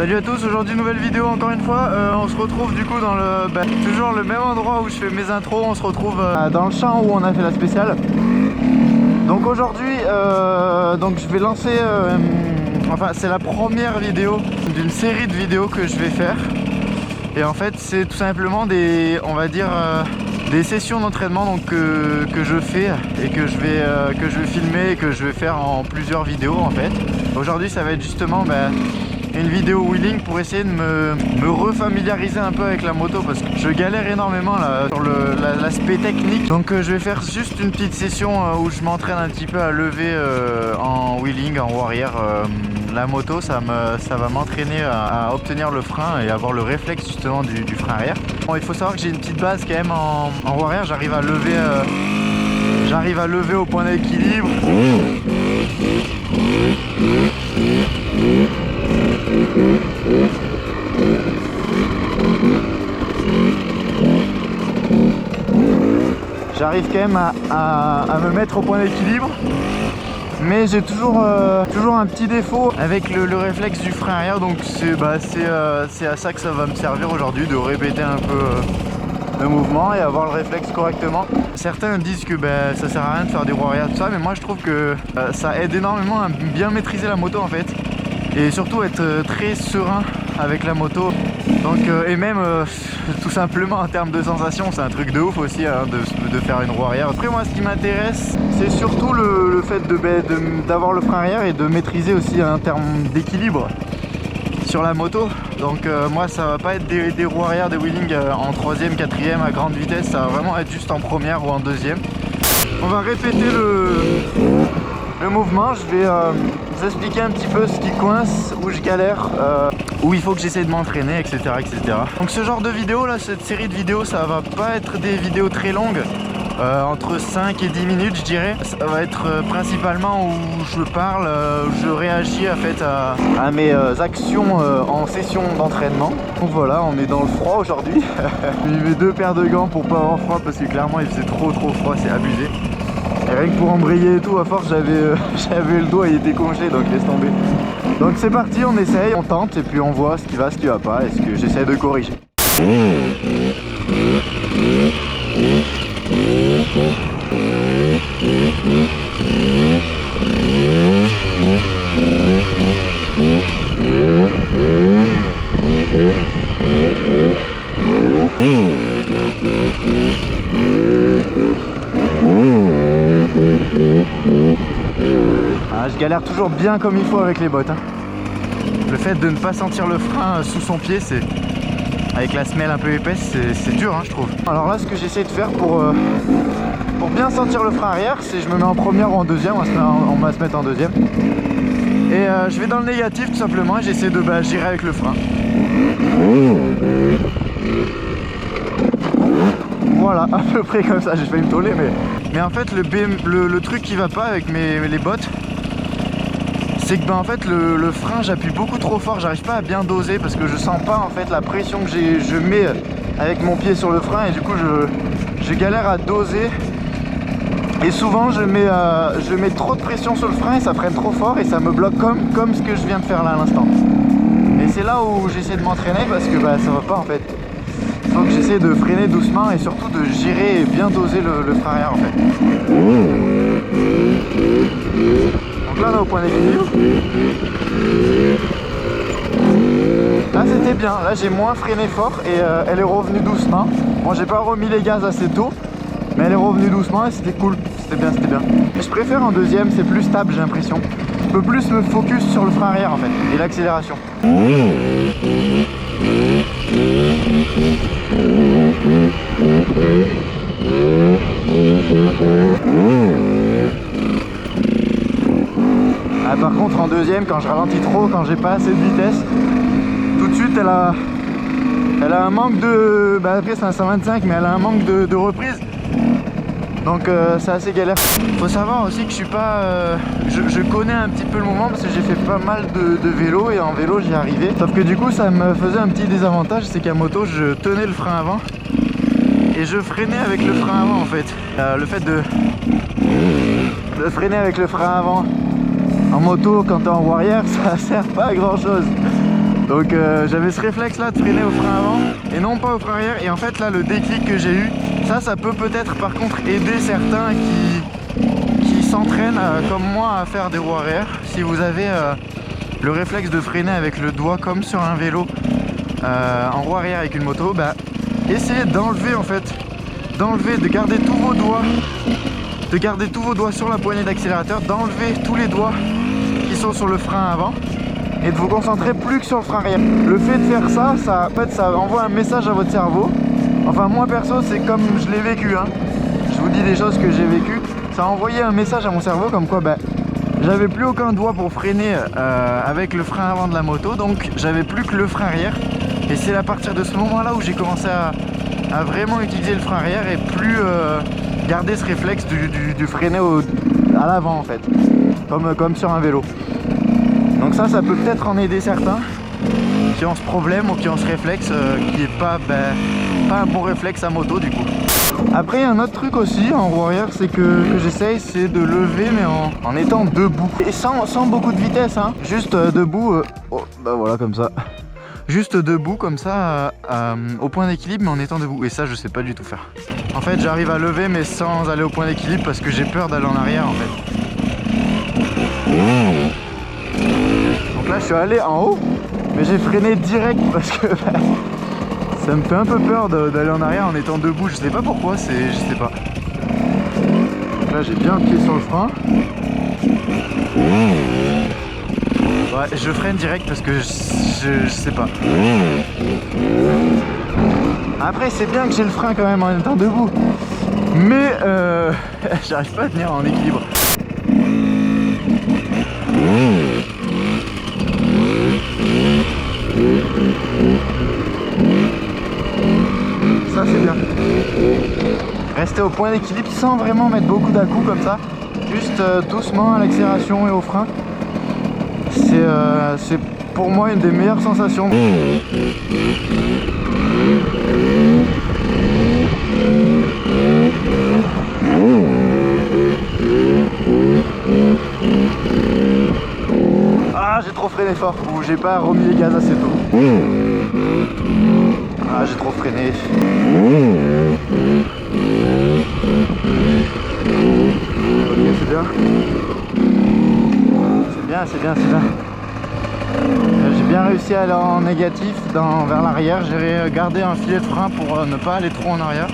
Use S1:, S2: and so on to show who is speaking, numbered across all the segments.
S1: Salut à tous, aujourd'hui nouvelle vidéo encore une fois. On se retrouve du coup dans toujours le même endroit où je fais mes intros. On se retrouve dans le champ où on a fait la spéciale. Donc aujourd'hui donc je vais lancer enfin c'est la première vidéo d'une série de vidéos que je vais faire. Et en fait c'est tout simplement on va dire des sessions d'entraînement donc que je fais et que je vais filmer et que je vais faire en plusieurs vidéos en fait. Aujourd'hui ça va être justement une vidéo wheeling pour essayer de me refamiliariser un peu avec la moto parce que je galère énormément là, sur l'aspect technique. Donc je vais faire juste une petite session où je m'entraîne un petit peu à lever en wheeling, en warrior la moto. Ça va m'entraîner à obtenir le frein et avoir le réflexe justement du frein arrière. Bon, il faut savoir que j'ai une petite base quand même en warrior. J'arrive à lever au point d'équilibre. J'arrive quand même à me mettre au point d'équilibre, mais j'ai toujours un petit défaut avec le réflexe du frein arrière, donc c'est à ça que ça va me servir aujourd'hui, de répéter un peu le mouvement et avoir le réflexe correctement. Certains disent que ça sert à rien de faire des roues arrière tout ça, mais moi je trouve que ça aide énormément à bien maîtriser la moto en fait, et surtout être très serein avec la moto. Donc et même tout simplement en termes de sensation, c'est un truc de ouf aussi hein, de faire une roue arrière. Après moi ce qui m'intéresse c'est surtout le fait d'avoir le frein arrière et de maîtriser aussi en termes d'équilibre sur la moto. Donc moi ça va pas être des roues arrière, des wheeling en 3ème, 4ème à grande vitesse, ça va vraiment être juste en première ou en 2ème. On va répéter le mouvement, je vais vous expliquer un petit peu ce qui coince, où je galère, où il faut que j'essaie de m'entraîner, etc., etc. Donc ce genre de vidéo là, cette série de vidéos, ça va pas être des vidéos très longues, entre 5 et 10 minutes je dirais. Ça va être principalement où je parle, je réagis en fait à mes actions en session d'entraînement. Donc voilà, on est dans le froid aujourd'hui. J'ai mis mes 2 paires de gants pour pas avoir froid parce que clairement il faisait trop froid, c'est abusé. Et rien que pour embrayer et tout, à force j'avais le doigt, il était congelé, donc laisse tomber. Donc c'est parti, on essaye, on tente et puis on voit ce qui va, ce qui va pas et ce que j'essaie de corriger. Ah, je galère toujours bien comme il faut avec les bottes hein. Le fait de ne pas sentir le frein sous son pied, avec la semelle un peu épaisse, c'est dur hein, je trouve. Alors là ce que j'essaie de faire pour bien sentir le frein arrière, c'est je me mets en première ou en 2ème, on va se mettre en 2ème. Et je vais dans le négatif tout simplement et j'essaie de gérer avec le frein. Voilà, à peu près comme ça, j'ai failli me tourner mais en fait le truc qui va pas avec les bottes, c'est que en fait le frein j'appuie beaucoup trop fort, j'arrive pas à bien doser parce que je sens pas en fait la pression que je mets avec mon pied sur le frein et du coup je galère à doser. Et souvent je mets trop de pression sur le frein et ça freine trop fort et ça me bloque comme ce que je viens de faire là à l'instant. Et c'est là où j'essaie de m'entraîner parce que ça va pas en fait. Donc j'essaie de freiner doucement et surtout de gérer et bien doser le frein arrière en fait. Donc là on est au point d'équilibre. Là c'était bien, là j'ai moins freiné fort et elle est revenue doucement. Bon j'ai pas remis les gaz assez tôt, mais elle est revenue doucement et c'était cool, c'était bien. Mais je préfère en 2ème, c'est plus stable j'ai l'impression. Je peux plus me focus sur le frein arrière en fait et l'accélération. Ah, par contre en 2ème, quand je ralentis trop, quand j'ai pas assez de vitesse, tout de suite elle a un manque de... après c'est un 125 mais elle a un manque de reprise. Donc c'est assez galère. Faut savoir aussi que je suis pas... je connais un petit peu le mouvement parce que j'ai fait pas mal de vélo et en vélo j'y arrivais. Sauf que du coup ça me faisait un petit désavantage, c'est qu'à moto je tenais le frein avant et je freinais avec le frein avant en fait. Le fait de freiner avec le frein avant en moto quand t'es en warrior ça sert pas à grand chose. Donc j'avais ce réflexe là de freiner au frein avant et non pas au frein arrière. Et en fait là le déclic que j'ai eu, ça peut peut-être par contre aider certains qui s'entraînent comme moi à faire des roues arrière. Si vous avez le réflexe de freiner avec le doigt comme sur un vélo en roue arrière avec une moto, bah essayez d'enlever en fait, de garder tous vos doigts, sur la poignée d'accélérateur, d'enlever tous les doigts qui sont sur le frein avant et de vous concentrer plus que sur le frein arrière. Le fait de faire ça, en fait, ça envoie un message à votre cerveau. Enfin moi perso c'est comme je l'ai vécu, hein. Je vous dis des choses que j'ai vécues. Ça a envoyé un message à mon cerveau comme quoi bah, j'avais plus aucun doigt pour freiner avec le frein avant de la moto, donc j'avais plus que le frein arrière. Et c'est à partir de ce moment là où j'ai commencé à vraiment utiliser le frein arrière et plus garder ce réflexe du freiner à l'avant en fait, comme sur un vélo. Donc ça peut peut-être en aider certains qui ont ce problème ou qui ont ce réflexe qui est pas un bon réflexe à moto du coup. Après il y a un autre truc aussi en roue arrière, c'est que j'essaye, c'est de lever mais en étant debout. Et sans beaucoup de vitesse, hein. Juste debout, bah voilà comme ça. Juste debout comme ça au point d'équilibre mais en étant debout. Et ça je sais pas du tout faire. En fait j'arrive à lever mais sans aller au point d'équilibre parce que j'ai peur d'aller en arrière en fait. Donc là je suis allé en haut mais j'ai freiné direct parce que ça me fait un peu peur d'aller en arrière en étant debout. Je sais pas pourquoi, je sais pas. Donc là j'ai bien le pied sur le frein. Ouais, je freine direct parce que je sais pas. Après c'est bien que j'ai le frein quand même en étant debout. Mais j'arrive pas à tenir en équilibre. Ça c'est bien. Rester au point d'équilibre sans vraiment mettre beaucoup d'à-coups comme ça. Juste doucement à l'accélération et au frein. C'est pour moi une des meilleures sensations. Ah j'ai trop freiné fort ou j'ai pas remis les gaz assez tôt. Ah j'ai trop freiné. Ok c'est bien. C'est bien. J'ai bien réussi à aller en négatif vers l'arrière. J'ai gardé un filet de frein pour ne pas aller trop en arrière.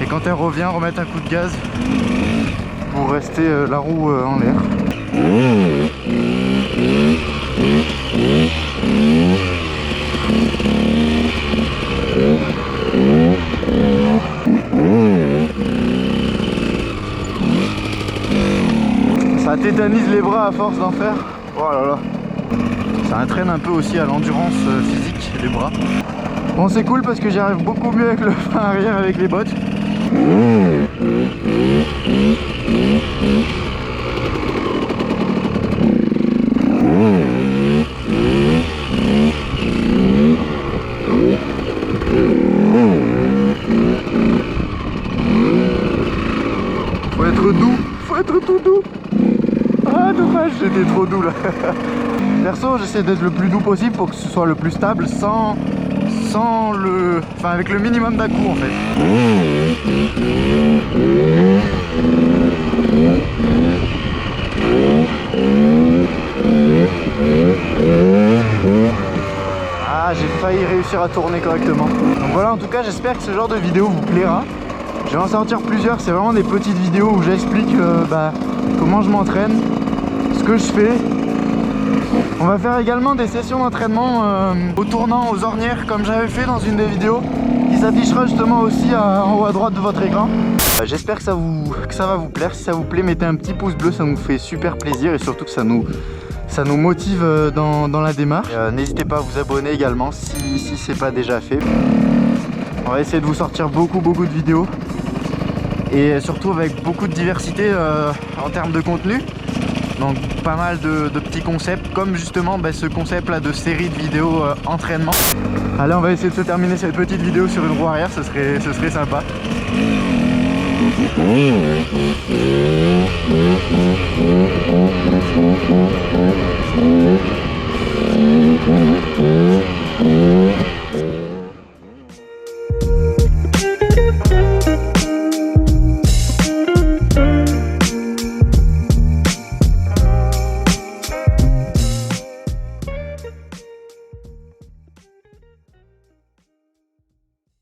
S1: Et quand elle revient, remettre un coup de gaz pour rester la roue en l'air. Ça tétanise les bras à force d'en faire. Oh là là. Ça entraîne un peu aussi à l'endurance physique les bras. Bon c'est cool parce que j'y arrive beaucoup mieux avec le frein arrière avec les bottes. Faut être tout doux. Ah dommage, j'étais trop doux là. Perso j'essaie d'être le plus doux possible pour que ce soit le plus stable avec le minimum d'à-coups en fait. Ah j'ai failli réussir à tourner correctement. Donc voilà, en tout cas j'espère que ce genre de vidéo vous plaira. Je vais en sortir plusieurs, c'est vraiment des petites vidéos où j'explique comment je m'entraîne, ce que je fais. On va faire également des sessions d'entraînement au tournant, aux ornières, comme j'avais fait dans une des vidéos, qui s'affichera justement aussi en haut à droite de votre écran. J'espère que ça va vous plaire. Si ça vous plaît, mettez un petit pouce bleu, ça nous fait super plaisir et surtout que ça nous motive dans la démarche. N'hésitez pas à vous abonner également si c'est pas déjà fait. On va essayer de vous sortir beaucoup de vidéos et surtout avec beaucoup de diversité en termes de contenu. Donc pas mal de petits concepts comme justement ce concept là de série de vidéos entraînement. Allez, on va essayer de se terminer cette petite vidéo sur une roue arrière, ce serait sympa.